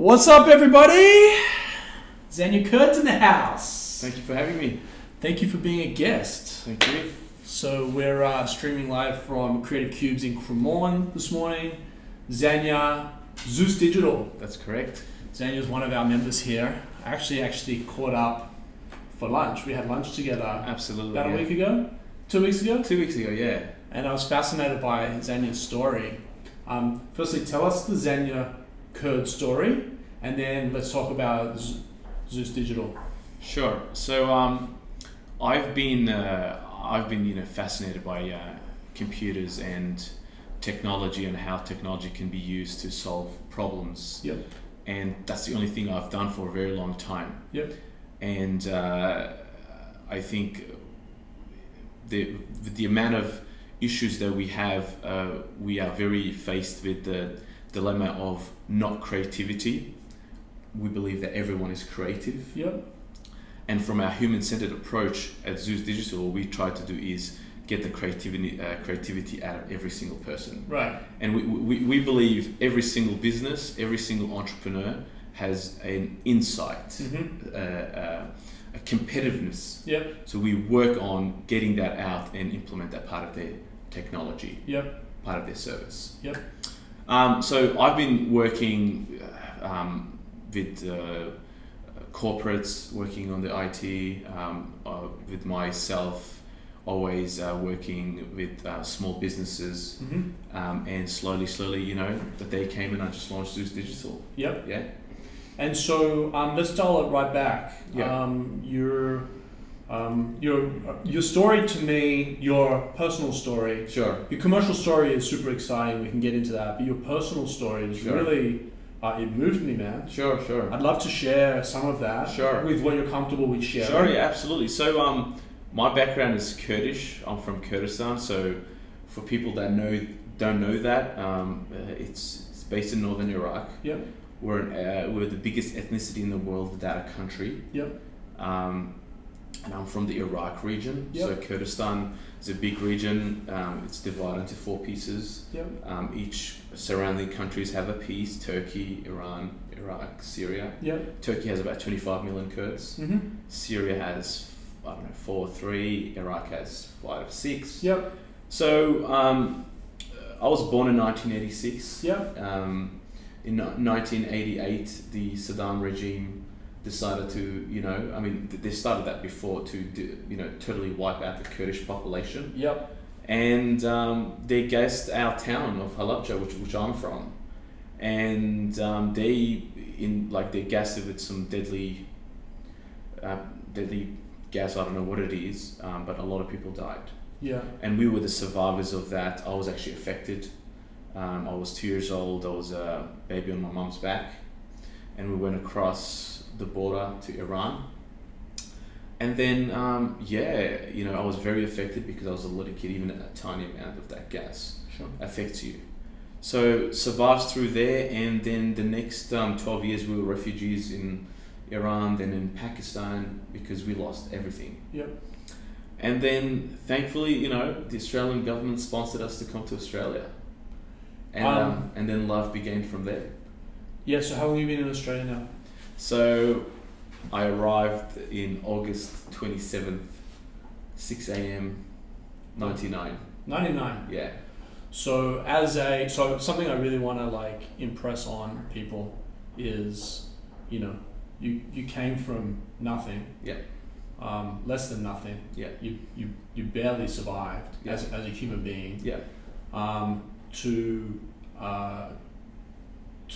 What's up, everybody? Xenia Kurt's in the house. Thank you for having me. Thank you for being a guest. Thank you. So we're streaming live from Creative Cubes in Cremorne this morning. Xenia, Zeus Digital. That's correct. Xenia is one of our members here. I actually caught up for lunch. We had lunch together. Absolutely. About a week ago? 2 weeks ago? 2 weeks ago, yeah. And I was fascinated by Xenia's story. Firstly, tell us the Xenia Kurt story, and then let's talk about Zeus Digital. Sure. So I've been fascinated by computers and technology and how technology can be used to solve problems. Yep. And that's the only thing I've done for a very long time. Yep. And I think the amount of issues that we have, we are very faced with the dilemma of not creativity. We believe that everyone is creative. Yep. And from our human-centered approach at Zeus Digital, what we try to do is get the creativity out of every single person. Right. And we believe every single business, every single entrepreneur has an insight, a competitiveness. Yep. So we work on getting that out and implement that part of their technology. Yep. Part of their service. Yep. So I've been working with corporates, working on the IT, with myself, always working with small businesses, and slowly, the day came and I just launched Zeus Digital. Yep. Yeah. And so let's dial it right back. Yeah. Your story to me, your personal story. Sure. Your commercial story is super exciting. We can get into that. But your personal story is really, it moved me, man. Sure. I'd love to share some of that. Sure. With what you're comfortable with sharing. Sure. Yeah. Absolutely. So my background is Kurdish. I'm from Kurdistan. So for people that don't know that, it's based in northern Iraq. Yep. We're the biggest ethnicity in the world without a country. Yep. And I'm from the Iraq region. Yep. So Kurdistan is a big region. It's divided into 4 pieces. Yep. Each surrounding countries have a piece: Turkey, Iran, Iraq, Syria. Yep. Turkey has about 25 million Kurds. Syria has 4 or 3. Iraq has 5 or 6. Yep. So I was born in 1986. Yep. In 1988, the Saddam regime decided to, they started that before to, totally wipe out the Kurdish population. Yep. And they gassed our town of Halabja, which I'm from, and they gassed it with some deadly gas. I don't know what it is, but a lot of people died. Yeah. And we were the survivors of that. I was actually affected. I was 2 years old. I was a baby on my mum's back, and we went across the border to Iran. And then, I was very affected because I was a little kid. Even a tiny amount of that gas affects you. So survived through there, and then the next 12 years we were refugees in Iran, then in Pakistan, because we lost everything. Yep. And then, thankfully, the Australian government sponsored us to come to Australia. And then love began from there. Yeah, so how long have you been in Australia now? So I arrived in August 27th, 6 a.m. 99. 99? Yeah. So something I really want to impress on people is, you came from nothing. Yeah. Less than nothing. Yeah. You barely survived as a human being. Yeah. To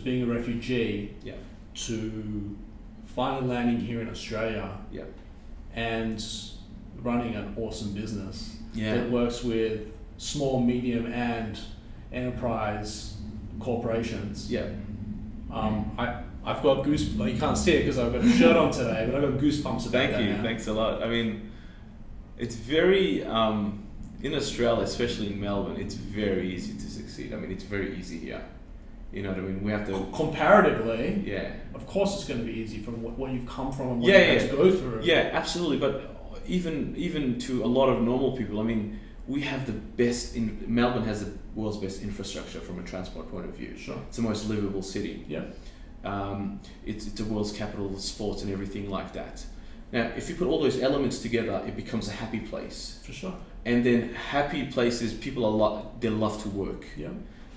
being a refugee. Yeah. To finally landing here in Australia. Yeah. And running an awesome business that Yeah. works with small, medium, and enterprise corporations. Yeah. I've got goosebumps. You can't see it because I've got a shirt on today, but I've got goosebumps about that. Thank you. Now. Thanks a lot. I mean, it's very in Australia, especially in Melbourne, it's very easy to succeed. I mean, it's very easy here. You know what I mean? We have to comparatively. Yeah. Of course, it's going to be easy from what you've come from and what you had to go through. Yeah, absolutely. But even to a lot of normal people, I mean, we have the best. Melbourne has the world's best infrastructure from a transport point of view. Sure. It's the most livable city. Yeah. It's the world's capital of sports and everything like that. Now, if you put all those elements together, it becomes a happy place. For sure. And then happy places, people they love to work. Yeah.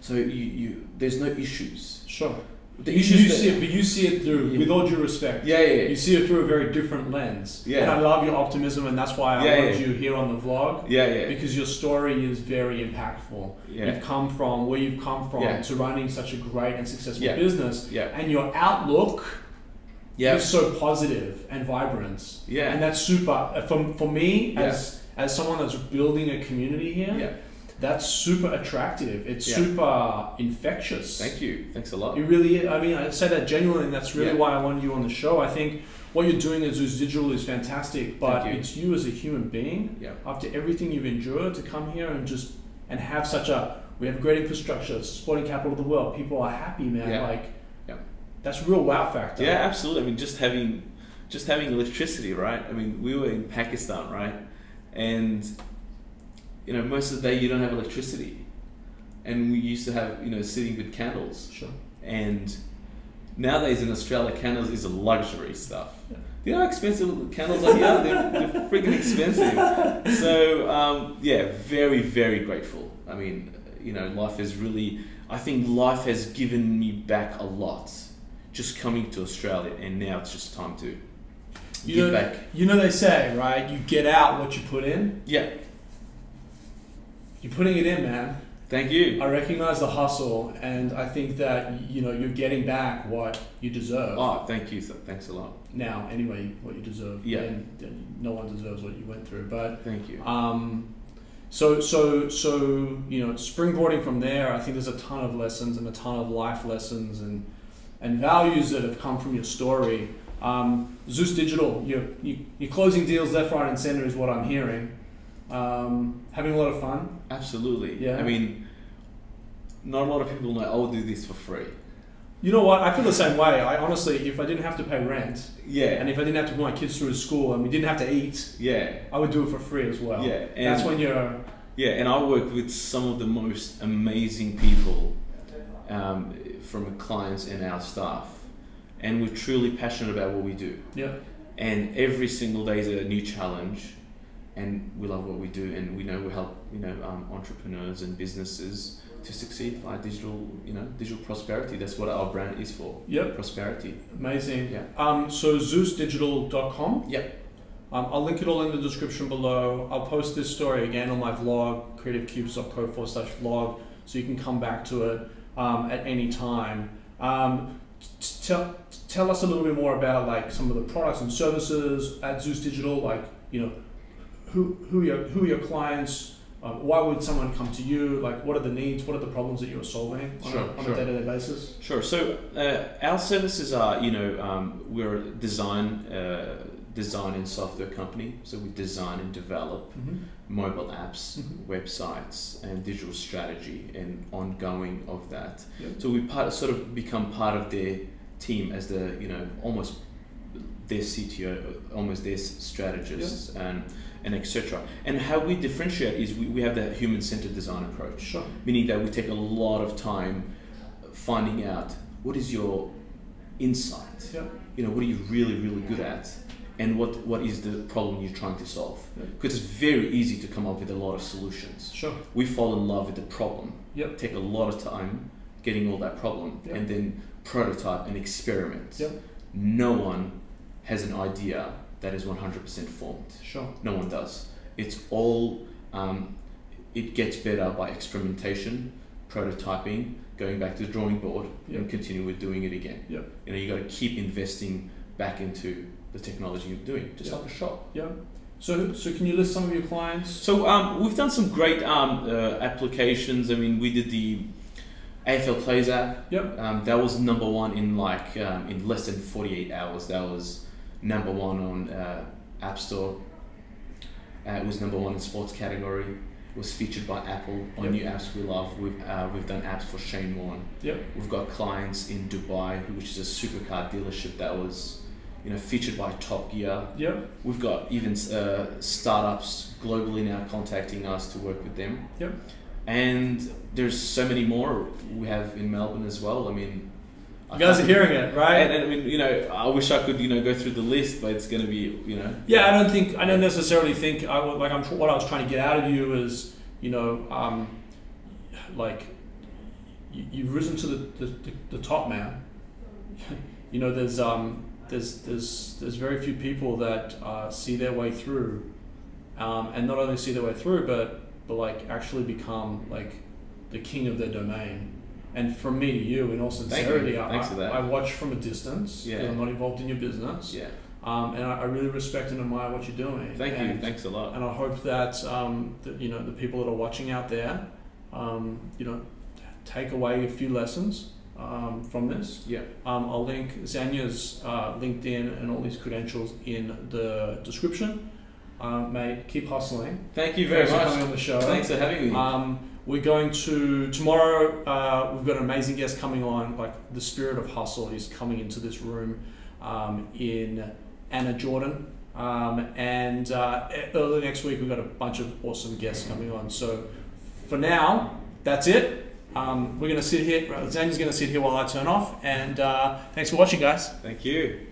So there's no issues. Sure. The You issues see it, but you see it through, Yeah. with all due respect. Yeah. You see it through a very different lens. Yeah. And I love your optimism, and that's why I Yeah, wanted yeah. you here on the vlog. Yeah. Because your story is very impactful. Yeah. You've come from where you've come from Yeah. to running such a great and successful Yeah. business, Yeah. and your outlook Yeah. is so positive and vibrant. Yeah. And that's super. For me, Yeah. as someone that's building a community here, Yeah. that's super attractive. It's Yeah. super infectious. Thank you. Thanks a lot. It really is. I mean, I say that genuinely, and that's really Yeah. why I wanted you on the show. I think what you're doing at Zeus Digital is fantastic, but Thank you. it's you as a human being, Yeah. after everything you've endured, to come here and have such a, we have great infrastructure, it's the sporting capital of the world, people are happy, man. Yeah. Like, Yeah. that's real wow factor. Yeah, absolutely. I mean, just having electricity, right? I mean, we were in Pakistan, right? And most of the day you don't have electricity, and we used to have sitting with candles. Sure. And nowadays in Australia, candles is a luxury stuff. Yeah. Do you know how expensive candles are here? They're freaking expensive. So yeah, very, very grateful. I mean, life has really, I think life has given me back a lot just coming to Australia, and now it's just time to give back. They say, right, you get out what you put in. Yeah, You're putting it in, man. thank you. I recognize the hustle, and I think that you're getting back what you deserve. Oh, thank you. Thanks a lot. Now, anyway, what you deserve. Yeah. And no one deserves what you went through, but Thank you. so springboarding from there, I think there's a ton of lessons and a ton of life lessons and values that have come from your story. Zeus Digital, you're closing deals left, right, and center is what I'm hearing. Having a lot of fun. Absolutely. Yeah. I mean, not a lot of people know I will do this for free. You know what? I feel the same way. I honestly, if I didn't have to pay rent, Yeah. and if I didn't have to put my kids through school, and we didn't have to eat, Yeah. I would do it for free as well. Yeah. That's when you're. Yeah, and I work with some of the most amazing people from clients and our staff, and we're truly passionate about what we do. Yeah. And every single day is a new challenge, and we love what we do, and we know we help entrepreneurs and businesses to succeed via digital prosperity. That's what our brand is for. Yep. Prosperity. Amazing. Yeah. So zeusdigital.com. Yep. I'll link it all in the description below. I'll post this story again on my vlog, creativecubes.co/vlog, so you can come back to it at any time. Tell us a little bit more about like some of the products and services at Zeus Digital. Like who are your clients? Why would someone come to you? Like, what are the needs? What are the problems that you're solving on a day-to-day basis? Sure. So our services are, we're a design and software company. So we design and develop mobile apps, websites, and digital strategy and ongoing of that. Yep. So we sort of become part of their team as the, almost their CTO, almost their strategist, and etc. And how we differentiate is we have that human-centered design approach. Sure. Meaning that we take a lot of time finding out what is your insight. Yeah. What are you really, really good at, and what is the problem you're trying to solve? Yeah. Because it's very easy to come up with a lot of solutions. Sure. We fall in love with the problem. Yep. Take a lot of time getting all that problem, Yep. and then prototype and experiment. Yep. No one has an idea that is 100% formed. Sure. No one does. It's all, it gets better by experimentation, prototyping, going back to the drawing board, and continue with doing it again. Yep. You got to keep investing back into the technology you're doing, just like a shop. Yeah. So can you list some of your clients? So we've done some great applications. I mean, we did the AFL Plays app. Yep. That was number one in in less than 48 hours. That was number one on App Store. It was number one in sports category. It was featured by Apple on new apps we love. We've done apps for Shane Warne. Yep. We've got clients in Dubai, which is a supercar dealership that was, featured by Top Gear. Yep. We've got even startups globally now contacting us to work with them. Yep. And there's so many more we have in Melbourne as well. I mean, You guys are hearing it, right? And I mean, you know, I wish I could, you know, go through the list, but it's going to be, you know. Yeah, I don't necessarily think what I was trying to get out of you is, you know, like you've risen to the top, man. You know, there's very few people that see their way through, and not only see their way through, but like actually become like the king of their domain. And from me to you, in all sincerity, I watch from a distance because I'm not involved in your business. Yeah. And I really respect and admire what you're doing. Thank you. Thanks a lot. And I hope that, that you know, the people that are watching out there, you know, take away a few lessons from this. Yeah. I'll link Xenia's LinkedIn and all these credentials in the description. Mate, keep hustling. Thank you very much for coming on the show. Thanks for having me. We're going to tomorrow. We've got an amazing guest coming on. Like the spirit of hustle is coming into this room in Anna Jordan. And early next week we've got a bunch of awesome guests coming on. So for now, that's it. We're going to sit here. Xenia's going to sit here while I turn off. And thanks for watching, guys. Thank you.